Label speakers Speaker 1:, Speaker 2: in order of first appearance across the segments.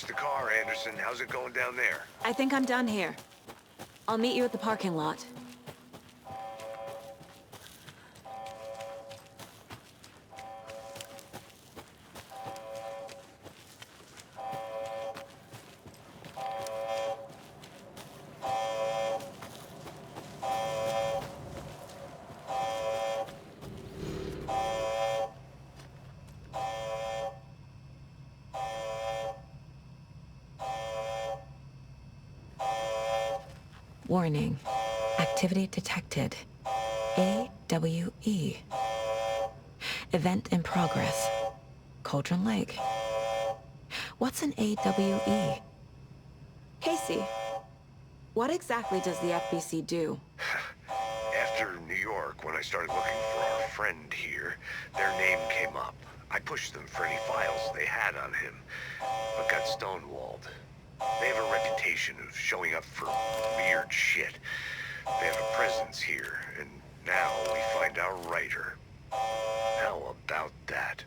Speaker 1: reached the car, Anderson. How's it going down there?
Speaker 2: I think I'm done here. I'll meet you at the parking lot. Warning. Activity detected. AWE. Event in progress. Cauldron Lake. What's an AWE? Casey, what exactly does the FBC do?
Speaker 1: After New York, when I started looking for our friend here, their name came up. I pushed them for any files they had on him, but got stonewalled. They have a reputation of showing up for weird shit. They have a presence here, and now we find our writer. How about that?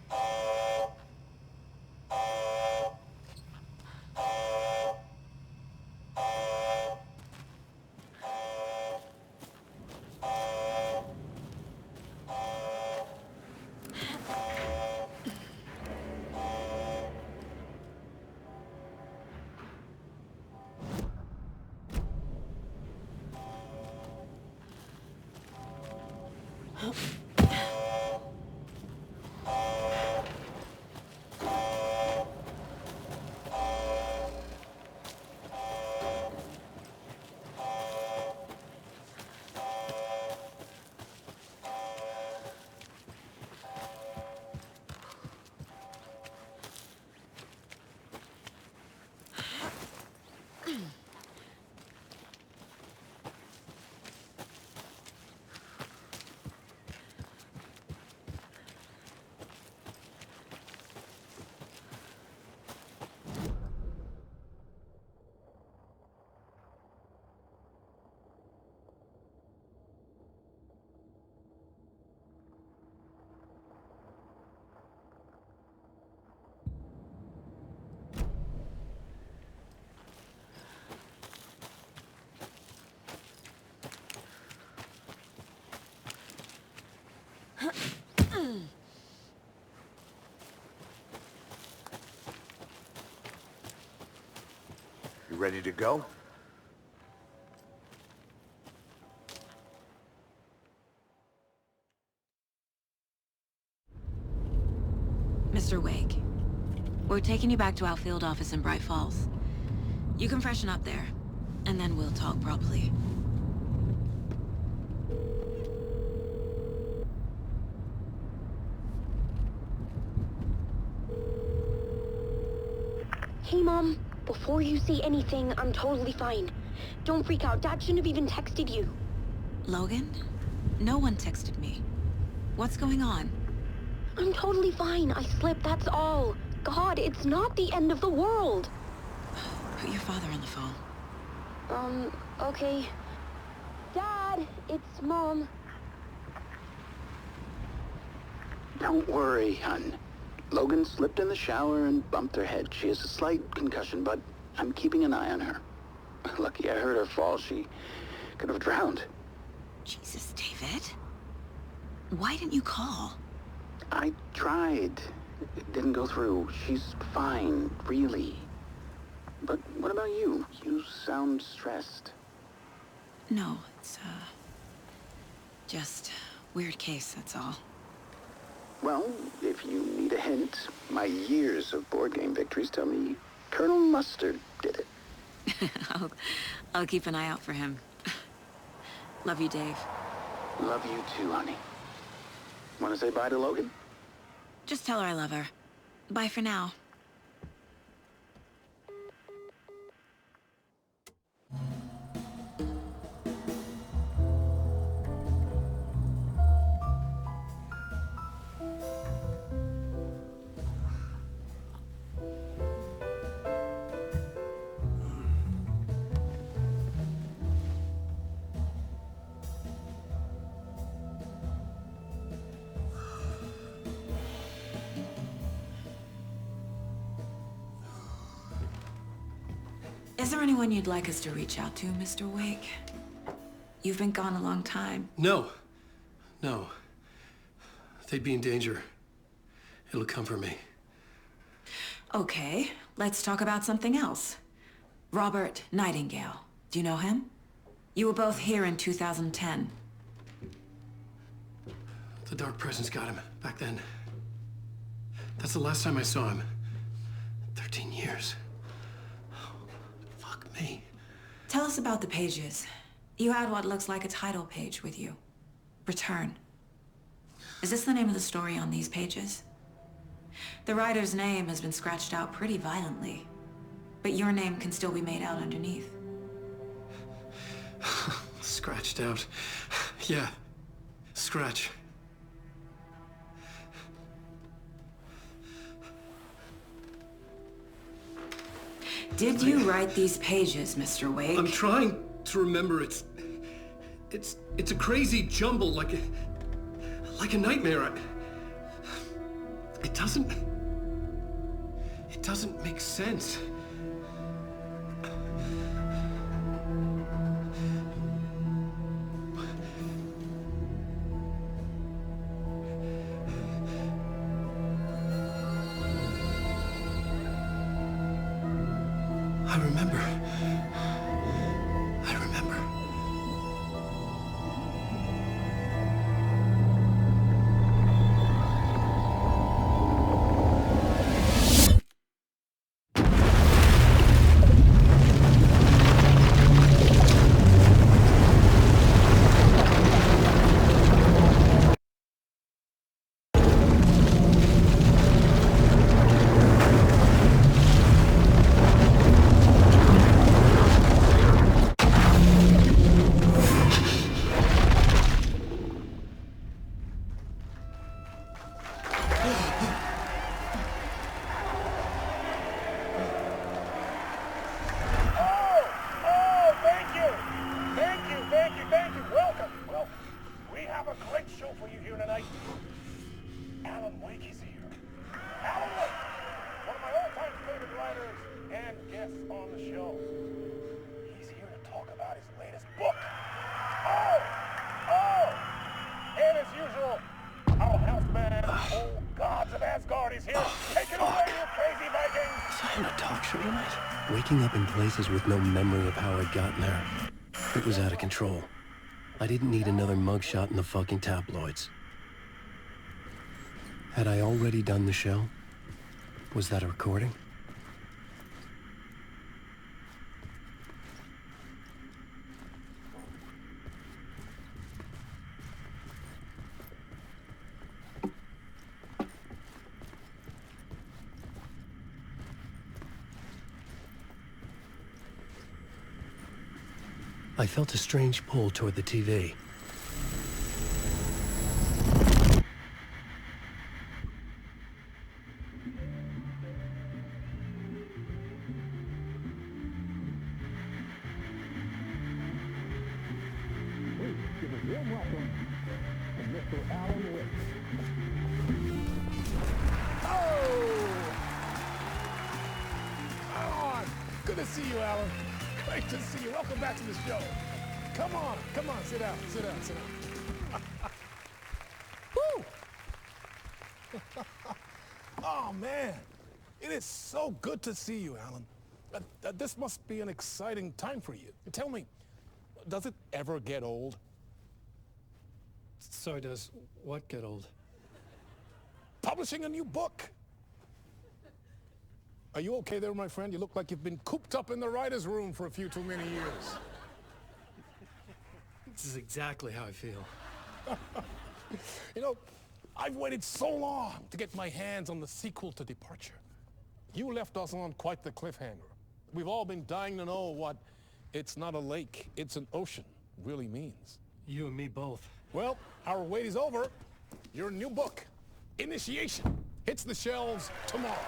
Speaker 3: You ready to go?
Speaker 2: Mr. Wake, we're taking you back to our field office in Bright Falls. You can freshen up there, and then we'll talk properly.
Speaker 4: Hey, Mom. Before you say anything, I'm totally fine. Don't freak out. Dad shouldn't have even texted you.
Speaker 2: Logan? No one texted me. What's going on?
Speaker 4: I'm totally fine. I slipped, that's all. God, it's not the end of the world.
Speaker 2: Put your father on the phone.
Speaker 4: Okay. Dad, it's Mom.
Speaker 5: Don't worry, hon. Logan slipped in the shower and bumped her head. She has a slight concussion, but I'm keeping an eye on her. Lucky I heard her fall. She could have drowned.
Speaker 2: Jesus, David. Why didn't you call?
Speaker 5: I tried. It didn't go through. She's fine, really. But what about you? You sound stressed.
Speaker 2: No, it's, just weird case, that's all.
Speaker 5: Well, if you need a hint, my years of board game victories tell me Colonel Mustard did it.
Speaker 2: I'll keep an eye out for him. Love you, Dave.
Speaker 5: Love you too, honey. Want to say bye to Logan?
Speaker 2: Just tell her I love her. Bye for now. Is there anyone you'd like us to reach out to, Mr. Wake? You've been gone a long time.
Speaker 6: No. No. They'd be in danger. It'll come for me.
Speaker 2: Okay, let's talk about something else. Robert Nightingale. Do you know him? You were both here in 2010.
Speaker 6: The Dark Presence got him back then. That's the last time I saw him. 13 years. Oh, fuck me.
Speaker 2: Tell us about the pages. You had what looks like a title page with you. Return. Is this the name of the story on these pages? The writer's name has been scratched out pretty violently, but your name can still be made out underneath.
Speaker 6: Scratched out. Yeah. Scratch.
Speaker 2: Did you write these pages, Mr. Wake?
Speaker 6: I'm trying to remember. It's a crazy jumble, like a nightmare. It doesn't make sense. I remember. Waking up in places with no memory of how I'd gotten there. It was out of control. I didn't need another mugshot in the fucking tabloids. Had I already done the show? Was that a recording? I felt a strange pull toward the TV.
Speaker 7: Good to see you, Alan. Great to see you. Welcome back to the show. Come on, sit down. Woo! Oh, man. It is so good to see you, Alan. This must be an exciting time for you. Tell me, does it ever get old?
Speaker 6: So does what get old?
Speaker 7: Publishing a new book. Are you okay there, my friend? You look like you've been cooped up in the writer's room for a few too many years.
Speaker 6: This is exactly how I feel.
Speaker 7: You know, I've waited so long to get my hands on the sequel to Departure. You left us on quite the cliffhanger. We've all been dying to know what "it's not a lake, it's an ocean" really means.
Speaker 6: You and me both.
Speaker 7: Well, our wait is over. Your new book, Initiation, hits the shelves tomorrow.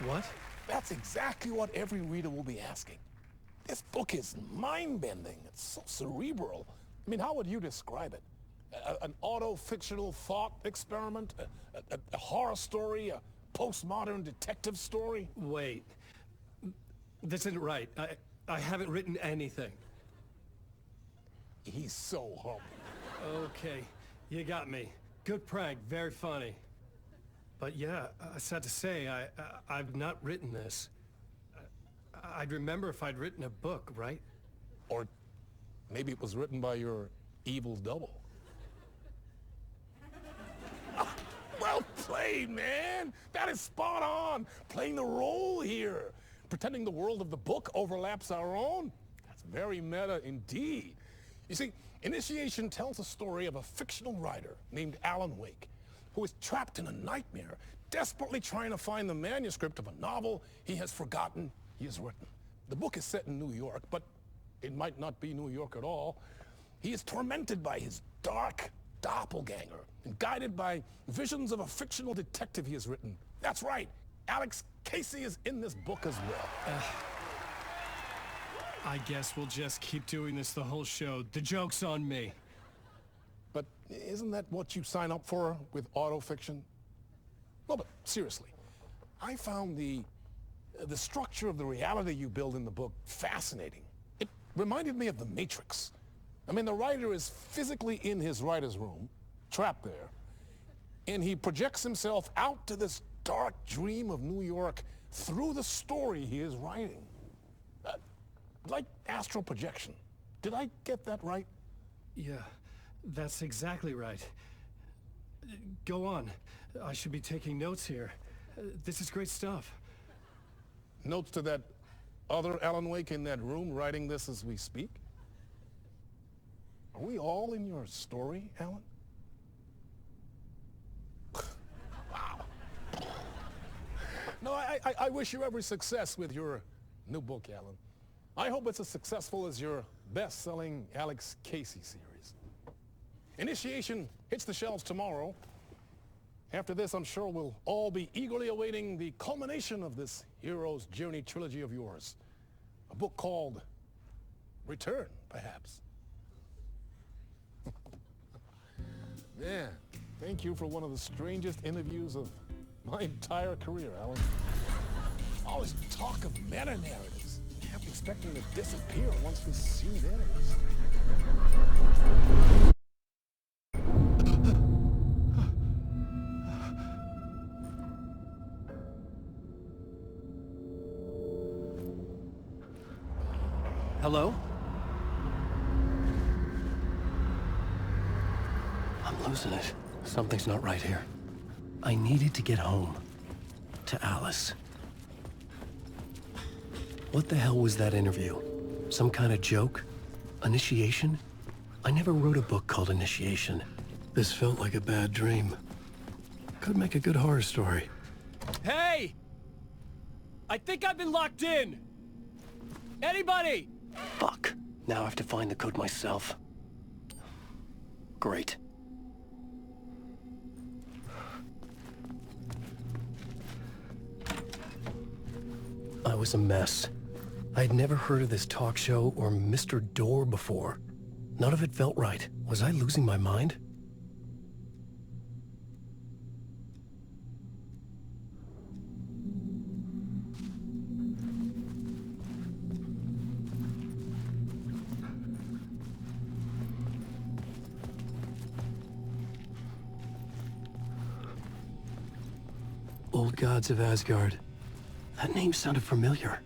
Speaker 6: What?
Speaker 7: That's exactly what every reader will be asking. This book is mind-bending. It's so cerebral. I mean, how would you describe it? An auto-fictional thought experiment? A horror story? A postmodern detective story?
Speaker 6: Wait. This isn't right. I haven't written anything.
Speaker 7: He's so humble.
Speaker 6: Okay, you got me. Good prank, very funny. But yeah, sad to say, I've not written this. I'd remember if I'd written a book, right?
Speaker 7: Or maybe it was written by your evil double. Well played, man. That is spot on. Playing the role here. Pretending the world of the book overlaps our own. That's very meta indeed. You see, Initiation tells a story of a fictional writer named Alan Wake, who is trapped in a nightmare, desperately trying to find the manuscript of a novel he has forgotten he has written. The book is set in New York, but it might not be New York at all. He is tormented by his dark doppelganger and guided by visions of a fictional detective he has written. That's right, Alex Casey is in this book as well.
Speaker 6: I guess we'll just keep doing this the whole show. The joke's on me.
Speaker 7: But isn't that what you sign up for with autofiction? No, but seriously, I found the structure of the reality you build in the book fascinating. It reminded me of The Matrix. I mean, the writer is physically in his writer's room, trapped there, and he projects himself out to this dark dream of New York through the story he is writing. Like astral projection. Did I get that right?
Speaker 6: Yeah, that's exactly right. Go on. I should be taking notes here. This is great stuff.
Speaker 7: Notes to that other Alan Wake in that room writing this as we speak? Are we all in your story, Alan? Wow. No, I wish you every success with your new book, Alan. I hope it's as successful as your best-selling Alex Casey series. Initiation hits the shelves tomorrow. After this, I'm sure we'll all be eagerly awaiting the culmination of this hero's journey trilogy of yours. A book called Return, perhaps. Man, thank you for one of the strangest interviews of my entire career, Alan. All this talk of meta-narratives. Kept expecting to disappear once the scene ends.
Speaker 6: Hello? I'm losing it. Something's not right here. I needed to get home. To Alice. What the hell was that interview? Some kind of joke? Initiation? I never wrote a book called Initiation. This felt like a bad dream. Could make a good horror story. Hey! I think I've been locked in! Anybody? Fuck. Now I have to find the code myself. Great. I was a mess. I'd never heard of this talk show or Mr. Door before. None of it felt right. Was I losing my mind? Old Gods of Asgard. That name sounded familiar.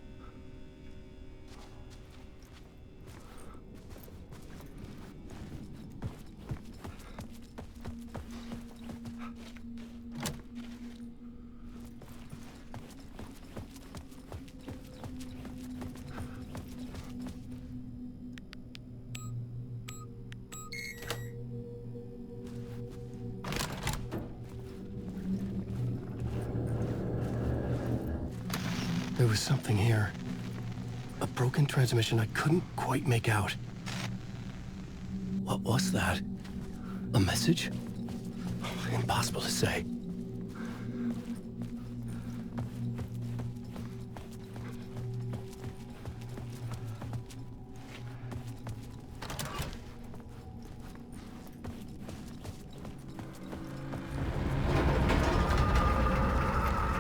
Speaker 6: There was something here. A broken transmission I couldn't quite make out. What was that? A message? Impossible to say.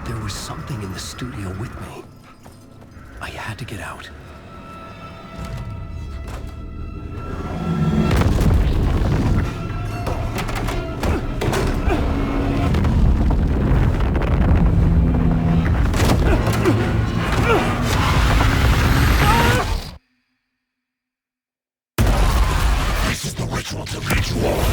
Speaker 6: There was something in the studio with me. I had to get out.
Speaker 1: This is the ritual to lead you all.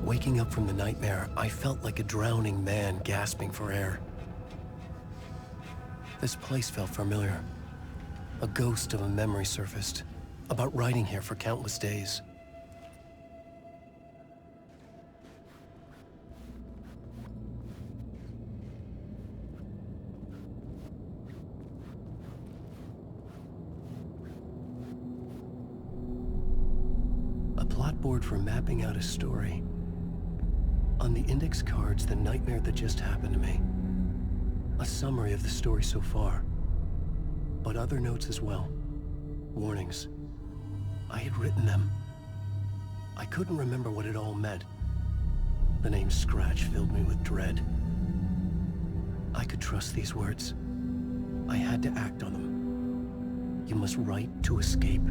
Speaker 6: Waking up from the nightmare, I felt like a drowning man gasping for air. This place felt familiar. A ghost of a memory surfaced, about riding here for countless days. A plot board for mapping out a story. On the index cards, the nightmare that just happened to me. A summary of the story so far. But other notes as well. Warnings. I had written them. I couldn't remember what it all meant. The name Scratch filled me with dread. I could trust these words. I had to act on them. You must write to escape.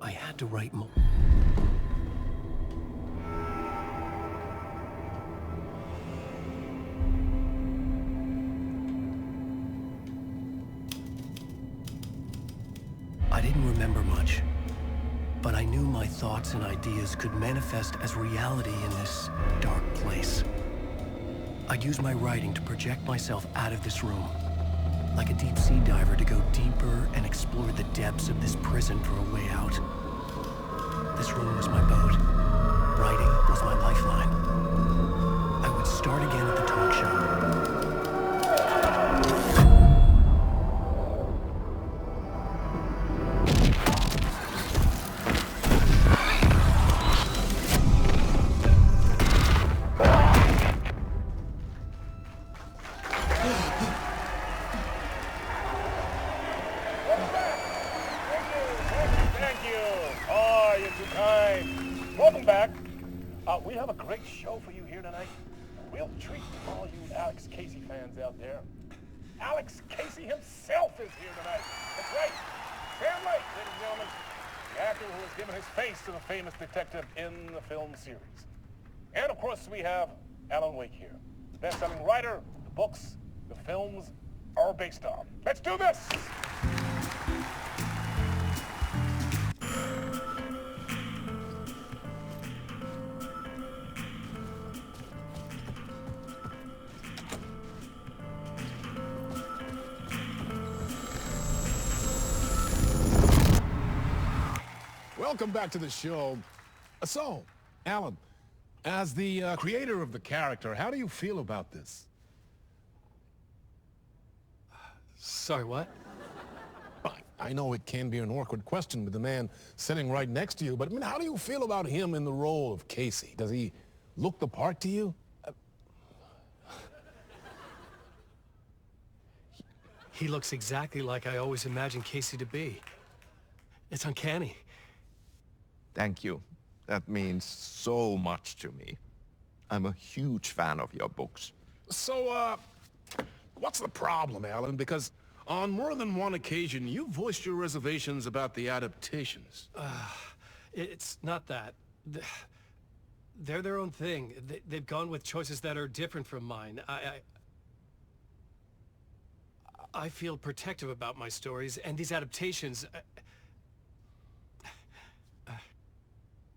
Speaker 6: I had to write more. I didn't remember much, but I knew my thoughts and ideas could manifest as reality in this dark place. I'd use my writing to project myself out of this room, like a deep-sea diver to go deeper and explore the depths of this prison for a way out. This room was my boat. Writing was my lifeline. I would start again at the talk show.
Speaker 7: Welcome back. We have a great show for you here tonight. A real treat for all you Alex Casey fans out there. Alex Casey himself is here tonight. That's right. Sam Lake, ladies and gentlemen, the actor who has given his face to the famous detective in the film series. And of course, we have Alan Wake here, the best-selling writer, the books, the films are based on. Let's do this! Welcome back to the show. So, Alan, as the creator of the character, how do you feel about this?
Speaker 6: Sorry, what?
Speaker 7: I know it can be an awkward question with the man sitting right next to you, but I mean, how do you feel about him in the role of Casey? Does he look the part to you?
Speaker 6: He looks exactly like I always imagined Casey to be. It's uncanny.
Speaker 8: Thank you. That means so much to me. I'm a huge fan of your books.
Speaker 7: So, what's the problem, Alan? Because on more than one occasion, you voiced your reservations about the adaptations.
Speaker 6: It's not that. They're their own thing. They've gone with choices that are different from mine. I feel protective about my stories, and these adaptations...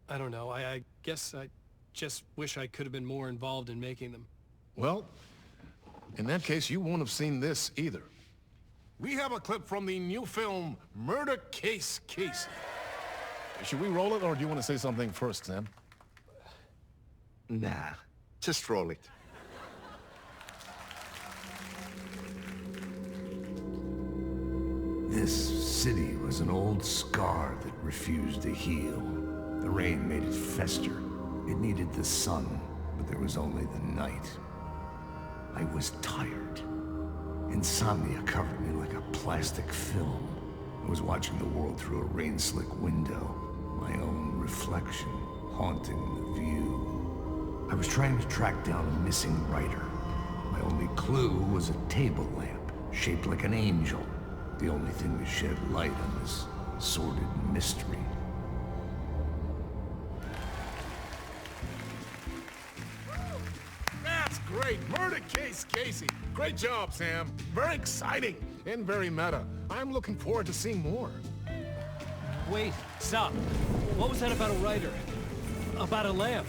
Speaker 6: I don't know. I guess I just wish I could have been more involved in making them.
Speaker 7: Well, in that case, you won't have seen this either. We have a clip from the new film, Murder Case Casey. Should we roll it, or do you want to say something first, Sam?
Speaker 8: Nah, just roll it.
Speaker 3: This city was an old scar that refused to heal. The rain made it fester. It needed the sun, but there was only the night. I was tired. Insomnia covered me like a plastic film. I was watching the world through a rain-slick window, my own reflection haunting the view. I was trying to track down a missing writer. My only clue was a table lamp, shaped like an angel. The only thing to shed light on this sordid mystery.
Speaker 7: That's great! Murder case, Casey! Great job, Sam. Very exciting and very meta. I'm looking forward to seeing more.
Speaker 9: Wait, stop. What was that about a writer? About a lamp?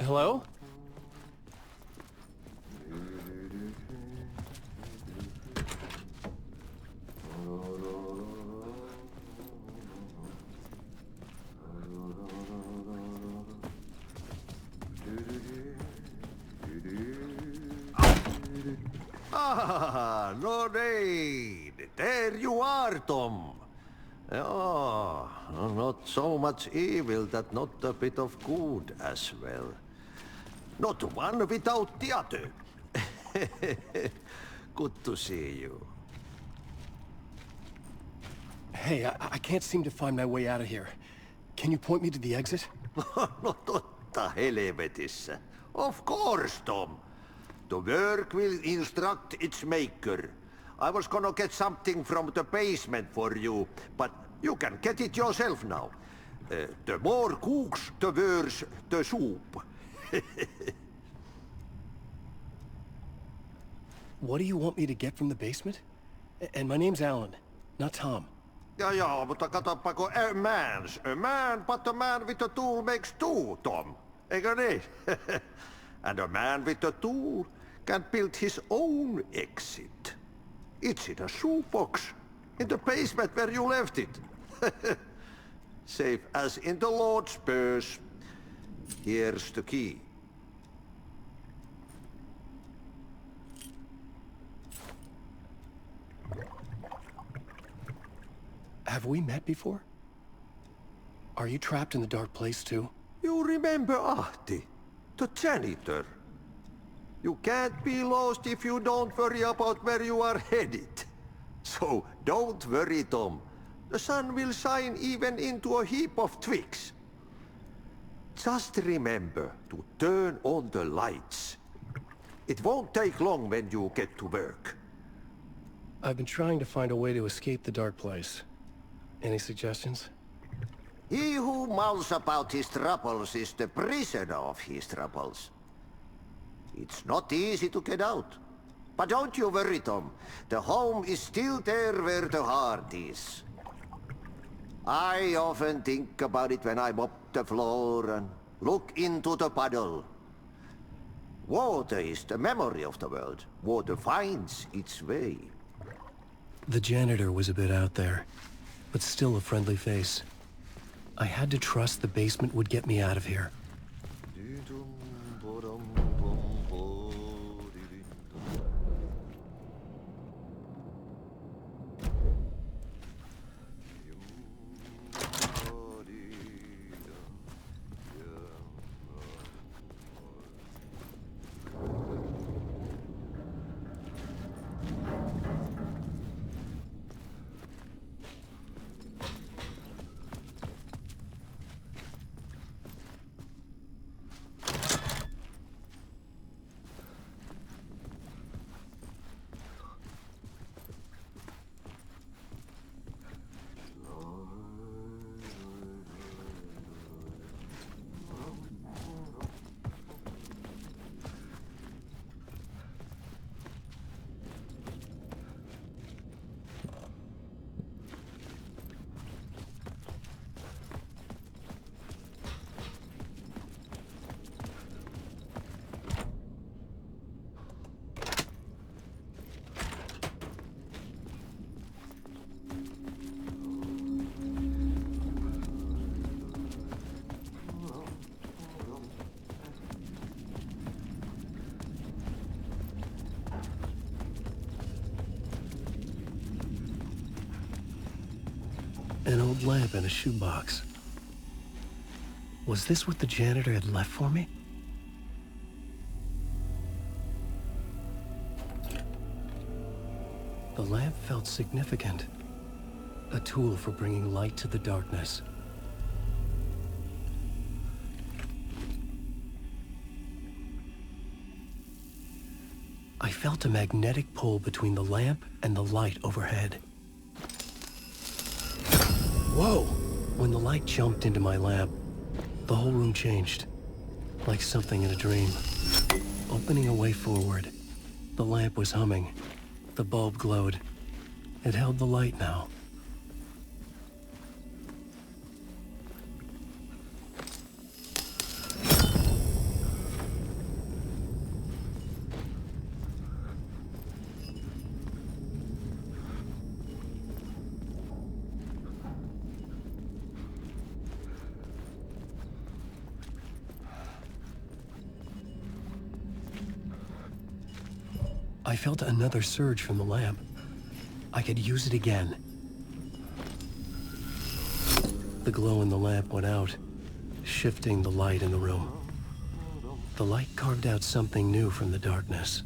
Speaker 9: Hello?
Speaker 3: Ah, no need. There you are, Tom. Oh, not so much evil that not a bit of good as well. Not one without the other. Good to see you.
Speaker 6: Hey, I can't seem to find my way out of here. Can you point me to the exit?
Speaker 3: No totta helvetissä. Of course, Tom. The work will instruct its maker. I was gonna get something from the basement for you, but you can get it yourself now. The more cooks, the worse the soup.
Speaker 6: What do you want me to get from the basement? And my name's Alan, not Tom.
Speaker 3: Ja, mutta katoppa, a man, but a man with a tool makes two, Tom. Eikö niin? And a man with a tool
Speaker 10: can build his own exit. It's in a shoebox, in the basement where you left it. Safe as in the Lord's purse. Here's the key.
Speaker 6: Have we met before? Are you trapped in the dark place too?
Speaker 10: You remember Ahti, the janitor. You can't be lost if you don't worry about where you are headed. So don't worry, Tom. The sun will shine even into a heap of twigs. Just remember to turn on the lights. It won't take long when you get to work.
Speaker 6: I've been trying to find a way to escape the dark place. Any suggestions?
Speaker 10: He who mouths about his troubles is the prisoner of his troubles. It's not easy to get out. But don't you worry, Tom. The home is still there where the heart is. I often think about it when I mop the floor and look into the puddle. Water is the memory of the world. Water finds its way.
Speaker 6: The janitor was a bit out there, but still a friendly face. I had to trust the basement would get me out of here. An old lamp in a shoebox. Was this what the janitor had left for me? The lamp felt significant. A tool for bringing light to the darkness. I felt a magnetic pull between the lamp and the light overhead. Whoa! When the light jumped into my lamp, the whole room changed, like something in a dream. Opening a way forward, the lamp was humming. The bulb glowed. It held the light now. I felt another surge from the lamp. I could use it again. The glow in the lamp went out, shifting the light in the room. The light carved out something new from the darkness.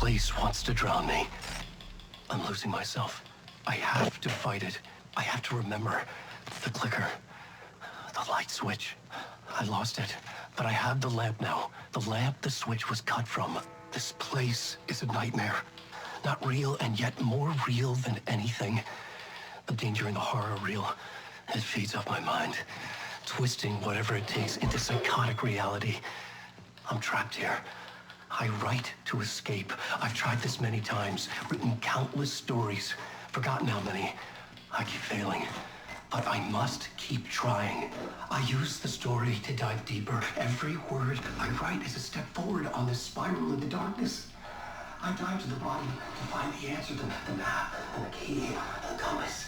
Speaker 6: place wants to drown me. I'm losing myself. I have to fight it. I have to remember. The clicker. The light switch. I lost it. But I have the lamp now. The lamp the switch was cut from. This place is a nightmare. Not real, and yet more real than anything. The danger and the horror real. It feeds off my mind. Twisting whatever it takes into psychotic reality. I'm trapped here. I write to escape. I've tried this many times, written countless stories, forgotten how many. I keep failing, but I must keep trying. I use the story to dive deeper. Every word I write is a step forward on this spiral into darkness. I dive to the bottom to find the answer, the map, and the key, the compass.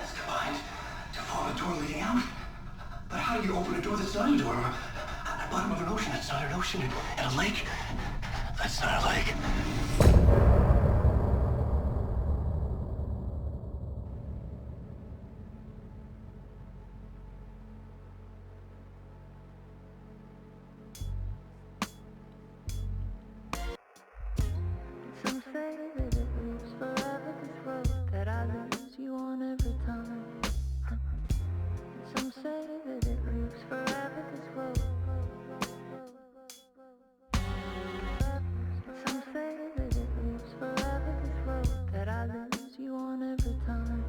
Speaker 6: It's combined to form a door leading out. But how do you open a door that's not a door? At the bottom of an ocean that's not an ocean. And a lake that's not a lake.
Speaker 11: Some say that it lives forever, this road that I lose you on every time. Some say that it lives forever, this road. Some say that it lives forever, this road that I lose you on every time.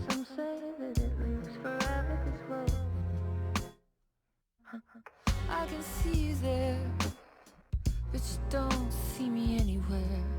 Speaker 11: Some say that it lives forever, this road. I can see you there, but you don't see me anywhere.